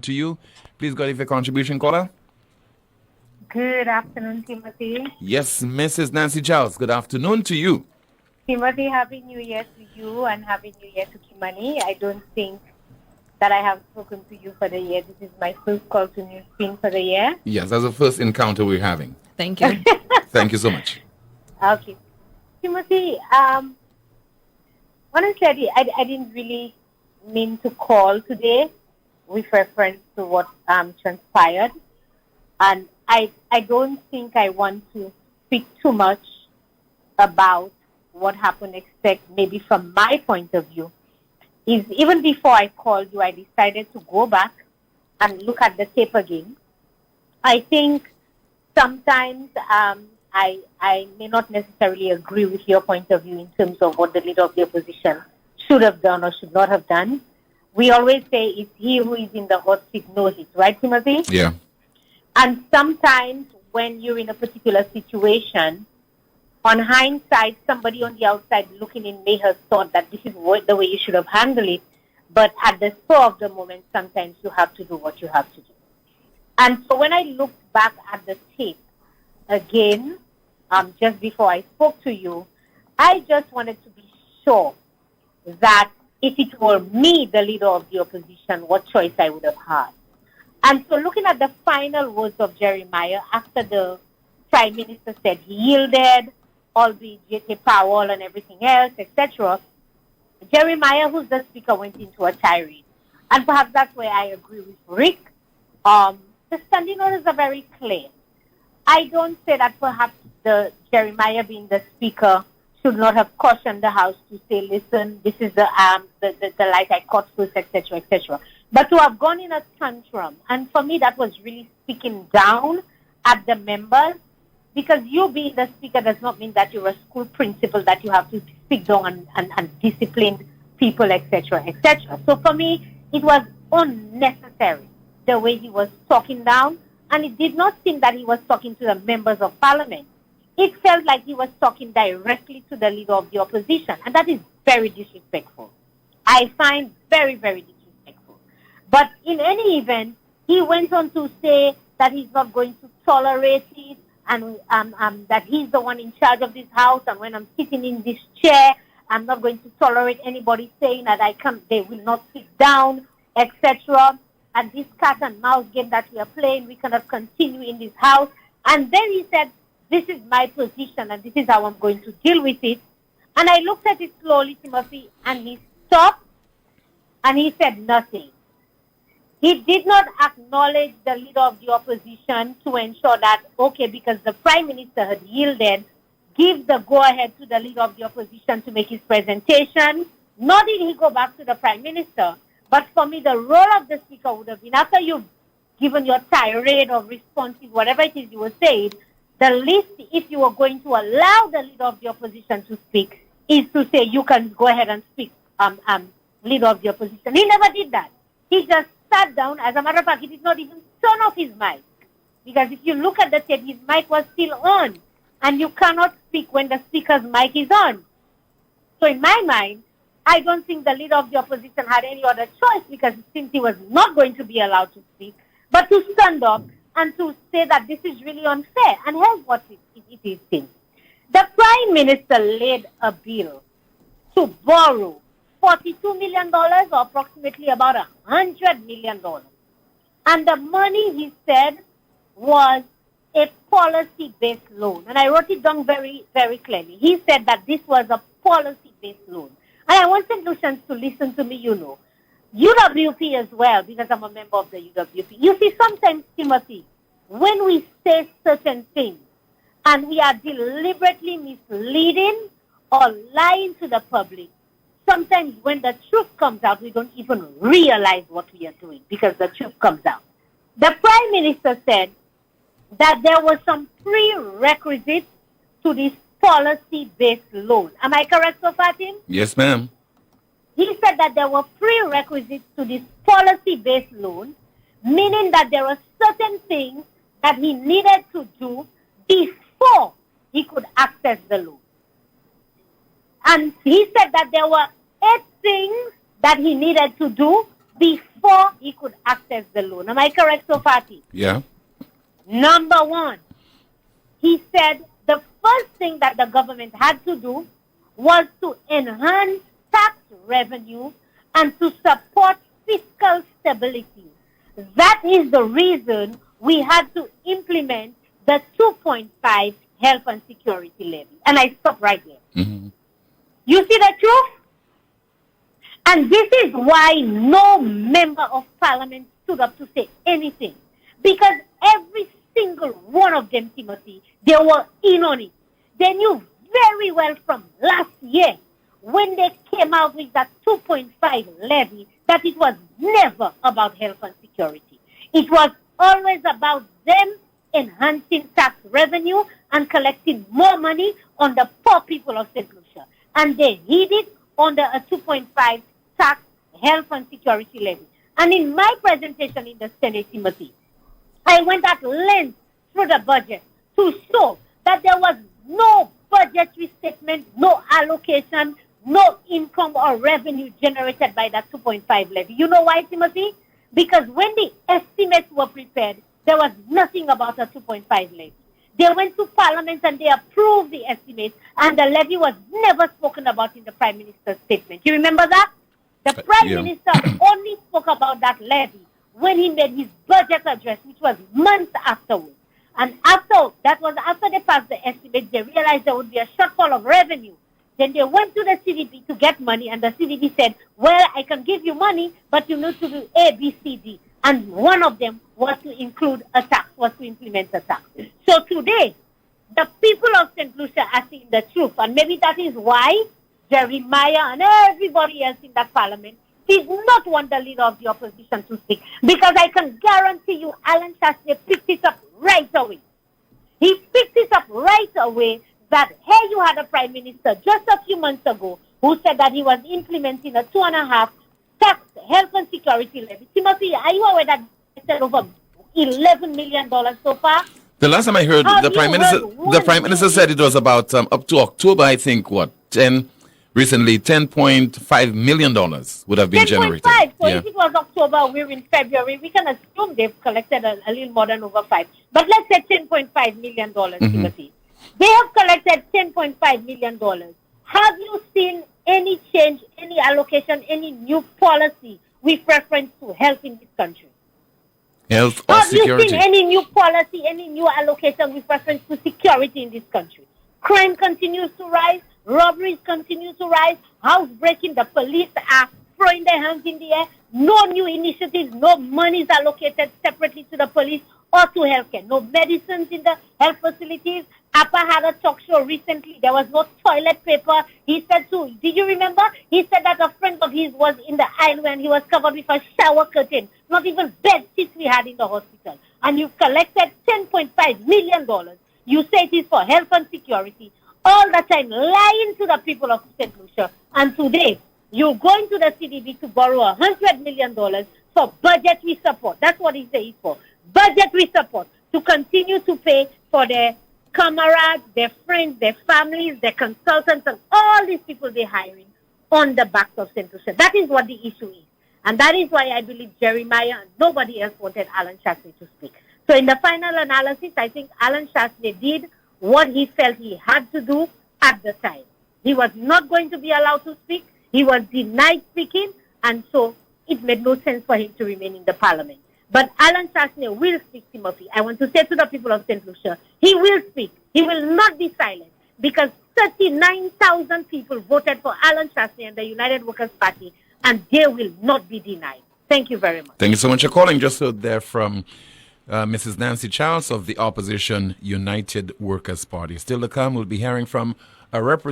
afternoon to you. Please go ahead with your contribution, caller. Good afternoon, Timothy. Yes, Mrs. Nancy Giles, good afternoon to you. Timothy, Happy New Year to you and Happy New Year to Kimani. I don't think that I have spoken to you for the year. This is my first call to NewsSpin for the year. Yes, that's the first encounter we're having. Thank you. Thank you so much. Okay. Timothy, honestly, I didn't really mean to call today with reference to what transpired. And I don't think I want to speak too much about what happened, except maybe from my point of view. Is even before I called you, I decided to go back and look at the tape again. I think sometimes I may not necessarily agree with your point of view in terms of what the leader of the opposition should have done or should not have done. We always say it's he who is in the hot seat knows it, right, Timothy? Yeah. And sometimes when you're in a particular situation, on hindsight, somebody on the outside looking in may have thought that this is the way you should have handled it. But at the spur of the moment, sometimes you have to do what you have to do. And so when I looked back at the tape again, just before I spoke to you, I just wanted to be sure that if it were me, the leader of the opposition, what choice I would have had. And so looking at the final words of Jeremiah after the Prime Minister said he yielded, all the J.K. Powell and everything else, etc., Jeremiah, who's the speaker, went into a tirade. And perhaps that's where I agree with Rick. The standing orders are very clear. I don't say that perhaps the Jeremiah being the speaker should not have cautioned the House to say, listen, this is the light I caught first, etc., etc. But to have gone in a tantrum, and for me that was really speaking down at the members, because you being the speaker does not mean that you're a school principal, that you have to speak down and discipline people, etc., etc. So for me, it was unnecessary, the way he was talking down, and it did not seem that he was talking to the members of Parliament. It felt like he was talking directly to the leader of the opposition, and that is very disrespectful. I find very, very disrespectful. But in any event, he went on to say that he's not going to tolerate it, and that he's the one in charge of this house, and when I'm sitting in this chair, I'm not going to tolerate anybody saying that they will not sit down, etc. And this cat and mouse game that we are playing, we cannot continue in this house. And then he said, this is my position, and this is how I'm going to deal with it. And I looked at it slowly, Timothy, and he stopped, and he said nothing. He did not acknowledge the leader of the opposition to ensure that, okay, because the Prime Minister had yielded, give the go-ahead to the leader of the opposition to make his presentation. Nor did he go back to the Prime Minister. But for me, the role of the Speaker would have been, after you've given your tirade or responses, whatever it is you were saying, the least, if you were going to allow the leader of the opposition to speak, is to say, you can go ahead and speak, leader of the opposition. He never did that. He just sat down. As a matter of fact, he did not even turn off his mic. Because if you look at the tape, his mic was still on. And you cannot speak when the speaker's mic is on. So in my mind, I don't think the leader of the opposition had any other choice, because since he was not going to be allowed to speak, but to stand up and to say that this is really unfair. And here's what it is. The Prime Minister laid a bill to borrow $42 million, or approximately about $100 million. And the money, he said, was a policy-based loan. And I wrote it down very, very clearly. He said that this was a policy-based loan. And I want St. Lucians to listen to me, you know. UWP as well, because I'm a member of the UWP. You see, sometimes, Timothy, when we say certain things and we are deliberately misleading or lying to the public, sometimes when the truth comes out, we don't even realize what we are doing because the truth comes out. The Prime Minister said that there were some prerequisites to this policy-based loan. Am I correct so far, Tim? Yes, ma'am. He said that there were prerequisites to this policy-based loan, meaning that there were certain things that he needed to do before he could access the loan. And he said that there were 8 things that he needed to do before before he could access the loan. Am I correct so far, T? Yeah. Number one, he said the first thing that the government had to do was to enhance tax revenue and to support fiscal stability. That is the reason we had to implement the 2.5 health and security levy. And I stop right there. Mm-hmm. You see the truth? And this is why no member of parliament stood up to say anything. Because every single one of them, Timothy, they were in on it. They knew very well from last year when they came out with that 2.5 levy that it was never about health and security. It was always about them enhancing tax revenue and collecting more money on the poor people of St. Lucia. And they hid it under a 2.5 tax health and security levy. And in my presentation in the Senate, Timothy, I went at length through the budget to show that there was no budgetary statement, no allocation, no income or revenue generated by that 2.5 levy. You know why, Timothy? Because when the estimates were prepared, there was nothing about a 2.5 levy. They went to Parliament and they approved the estimates, and the levy was never spoken about in the Prime Minister's statement. You remember that? The Prime Minister only spoke about that levy when he made his budget address, which was months afterwards. And after they passed the estimates, they realized there would be a shortfall of revenue. Then they went to the CDB to get money, and the CDB said, well, I can give you money, but you need to do A, B, C, D. And one of them was to include a tax, was to implement a tax. So today, the people of St. Lucia are seeing the truth, and maybe that is why Jeremiah and everybody else in that parliament did not want the leader of the opposition to speak. Because I can guarantee you, Alan Shastley picked it up right away. He picked it up right away that, hey, you had a prime minister just a few months ago who said that he was implementing a 2.5 tax health and security levy. Timothy, are you aware that they said over $11 million so far? The last time I heard the prime minister said it was about up to October, I think, recently $10.5 million would have been generated. 10.5. So if it was October, we're in February, we can assume they've collected a little more than over 5. But let's say $10.5 million, Timothy. They have collected $10.5 million. Have you seen any change, any allocation, any new policy with reference to health in this country? Health or security? Have you seen any new policy, any new allocation with reference to security in this country? Crime continues to rise. Robberies continue to rise. Housebreaking, the police are throwing their hands in the air. No new initiatives, no money is allocated separately to the police or to healthcare. No medicines in the health facilities. Appa had a talk show recently. There was no toilet paper. He said to, did you remember? He said that a friend of his was in the aisle and he was covered with a shower curtain. Not even bed sheets we had in the hospital. And you've collected $10.5 million. You say it is for health and security. All the time lying to the people of St. Lucia. And today, you're going to the CDB to borrow $100 million for budgetary support. That's what he says for. Budgetary support to continue to pay for their comrades, their friends, their families, their consultants, and all these people they're hiring on the backs of St. Lucia. That is what the issue is. And that is why I believe Jeremiah and nobody else wanted Alan Shastley to speak. So in the final analysis, I think Alan Shastley did what he felt he had to do at the time. He was not going to be allowed to speak. He was denied speaking, and so it made no sense for him to remain in the parliament. But Alan Shastley will speak, Timothy. I want to say to the people of St. Lucia, he will speak. He will not be silent, because 39,000 people voted for Alan Shastley and the United Workers' Party, and they will not be denied. Thank you very much. Thank you so much for calling. Just heard there from Mrs. Nancy Charles of the opposition United Workers' Party. Still to come, we'll be hearing from a representative